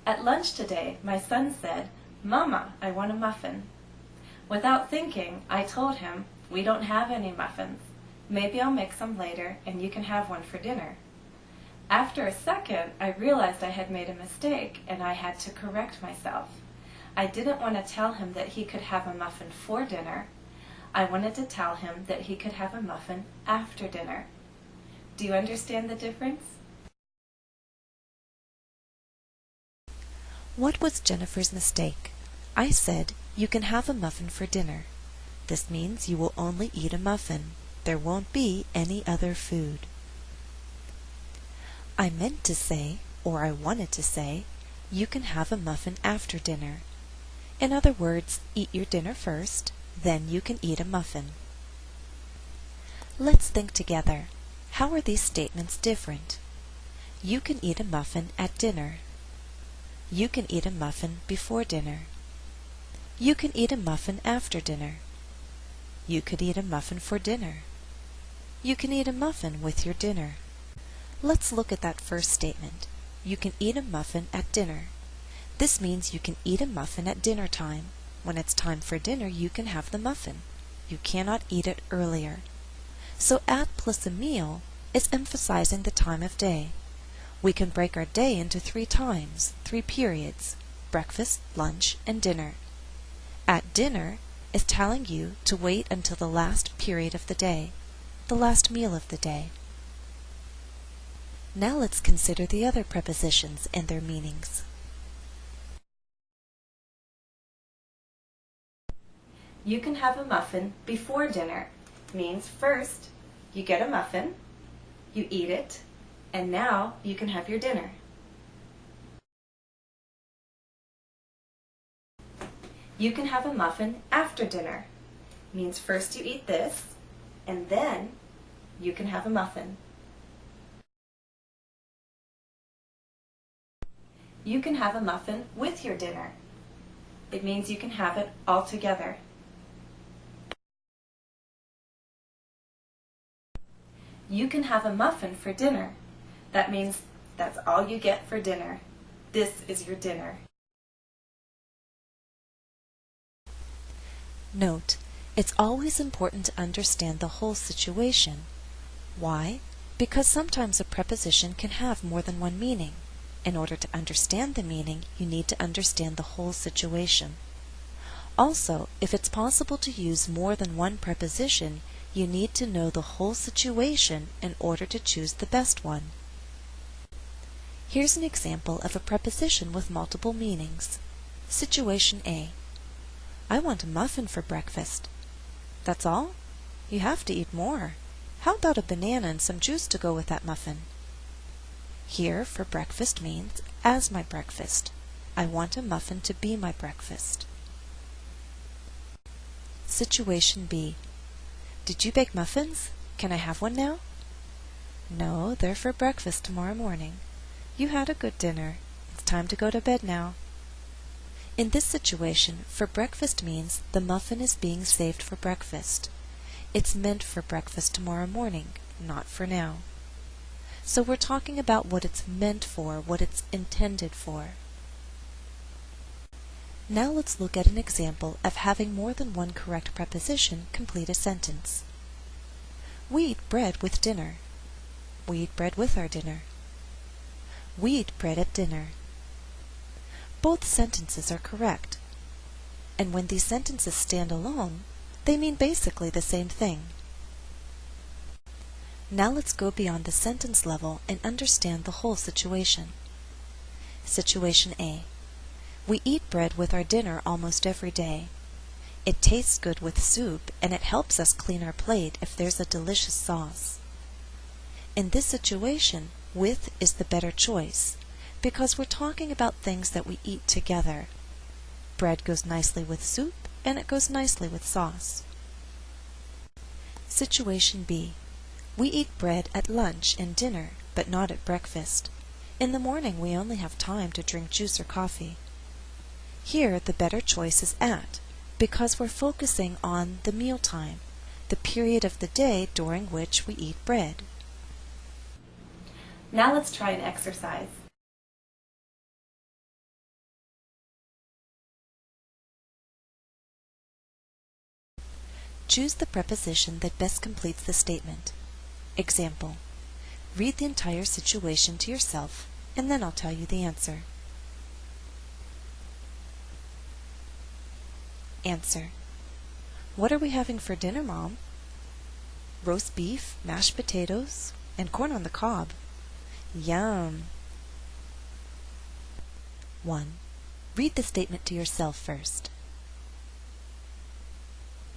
At lunch today, my son said, "Mama, I want a muffin." Without thinking, I told him, "We don't have any muffins. Maybe I'll make some later and you can have one for dinner." After a second, I realized I had made a mistake and I had to correct myself. I didn't want to tell him that he could have a muffin for dinner. I wanted to tell him that he could have a muffin after dinner. Do you understand the difference? What was Jennifer's mistake? I said, "You can have a muffin for dinner." This means you will only eat a muffin. There won't be any other food. I meant to say, or I wanted to say, "You can have a muffin after dinner." In other words, eat your dinner first, then you can eat a muffin. Let's think together. How are these statements different? You can eat a muffin at dinner. You can eat a muffin before dinner. You can eat a muffin after dinner. You could eat a muffin for dinner. You can eat a muffin with your dinner. Let's look at that first statement. You can eat a muffin at dinner. This means you can eat a muffin at dinner time. When it's time for dinner, you can have the muffin. You cannot eat it earlier. So at plus a meal is emphasizing the time of day. We can break our day into 3 times, 3 periods: breakfast, lunch, and dinner. At dinner is telling you to wait until the last period of the day, the last meal of the day. Now let's consider the other prepositions and their meanings. You can have a muffin before dinner means first you get a muffin, you eat it, and now you can have your dinner. You can have a muffin after dinner means first you eat this, and then you can have a muffin. You can have a muffin with your dinner. It means you can have it all together. You can have a muffin for dinner. That means that's all you get for dinner. This is your dinner. Note, it's always important to understand the whole situation. Why? Because sometimes a preposition can have more than one meaning. In order to understand the meaning, you need to understand the whole situation. Also, if it's possible to use more than one preposition, you need to know the whole situation in order to choose the best one. Here's an example of a preposition with multiple meanings. Situation A. I want a muffin for breakfast. That's all? You have to eat more. How about a banana and some juice to go with that muffin? Here, for breakfast means as my breakfast. I want a muffin to be my breakfast. Situation B. Did you bake muffins? Can I have one now? No, they're for breakfast tomorrow morning. You had a good dinner. It's time to go to bed now. In this situation, for breakfast means the muffin is being saved for breakfast. It's meant for breakfast tomorrow morning, not for now. So we're talking about what it's meant for, what it's intended for. Now let's look at an example of having more than one correct preposition complete a sentence. We eat bread with dinner. We eat bread with our dinner. We eat bread at dinner. Both sentences are correct. And when these sentences stand alone, they mean basically the same thing. Now let's go beyond the sentence level and understand the whole situation. Situation A. We eat bread with our dinner almost every day. It tastes good with soup, and it helps us clean our plate if there's a delicious sauce. In this situation, with is the better choice, because we're talking about things that we eat together. Bread goes nicely with soup, and it goes nicely with sauce. Situation B. We eat bread at lunch and dinner, but not at breakfast. In the morning we only have time to drink juice or coffee. Here the better choice is at, because we're focusing on the mealtime, the period of the day during which we eat bread. Now let's try an exercise. Choose the preposition that best completes the statement. Example: read the entire situation to yourself, and then I'll tell you the answer. Answer: what are we having for dinner, Mom? Roast beef, mashed potatoes, and corn on the cob. Yum! 1. Read the statement to yourself first.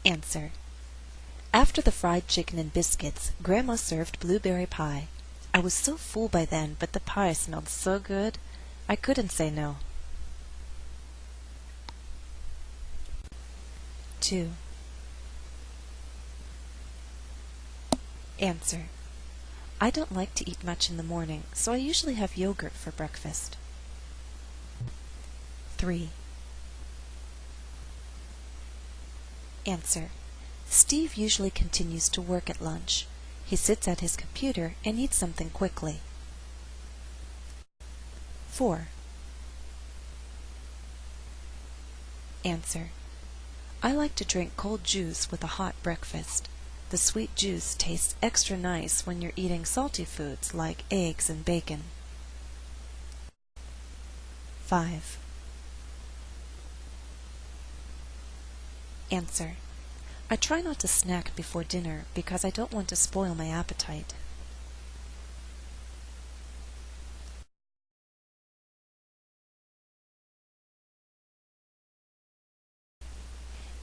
Answer: after the fried chicken and biscuits, Grandma served blueberry pie. I was so full by then, but the pie smelled so good, I couldn't say no. 2. Answer: I don't like to eat much in the morning, so I usually have yogurt for breakfast. 3. Answer: Steve usually continues to work at lunch. He sits at his computer and eats something quickly. 4. Answer: I like to drink cold juice with a hot breakfast. The sweet juice tastes extra nice when you're eating salty foods like eggs and bacon. 5. Answer: I try not to snack before dinner because I don't want to spoil my appetite.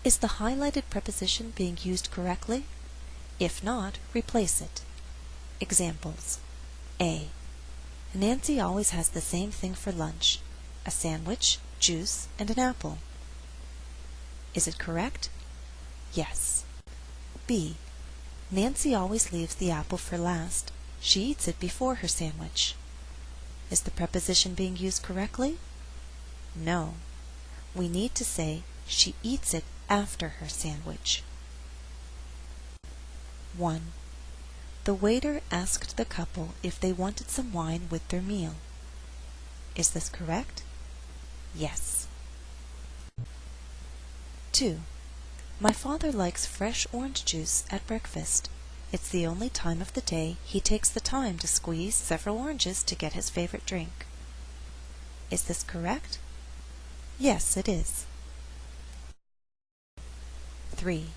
Is the highlighted preposition being used correctly? If not, replace it. Examples: A. Nancy always has the same thing for lunch: a sandwich, juice, and an apple. Is it correct? Yes. B. Nancy always leaves the apple for last. She eats it before her sandwich. Is the preposition being used correctly? No. We need to say she eats it after her sandwich. 1. The waiter asked the couple if they wanted some wine with their meal. Is this correct? Yes. 2. My father likes fresh orange juice at breakfast. It's the only time of the day he takes the time to squeeze several oranges to get his favorite drink. Is this correct? Yes, it is. 3.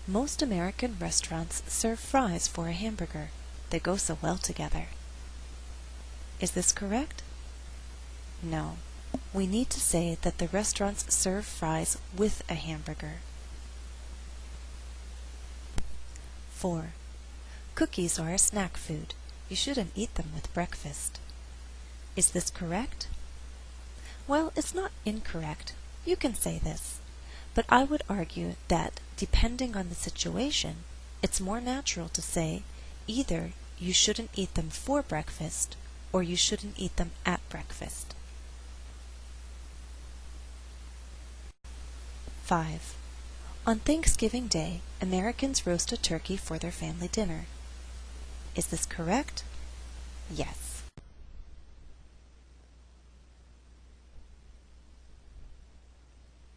Most American restaurants serve fries for a hamburger. They go so well together. Is this correct? No. We need to say that the restaurants serve fries with a hamburger. 4. Cookies are a snack food. You shouldn't eat them with breakfast. Is this correct? Well, it's not incorrect. You can say this. But I would argue that, depending on the situation, it's more natural to say either you shouldn't eat them for breakfast or you shouldn't eat them at breakfast. 5. On Thanksgiving Day, Americans roast a turkey for their family dinner. Is this correct? Yes.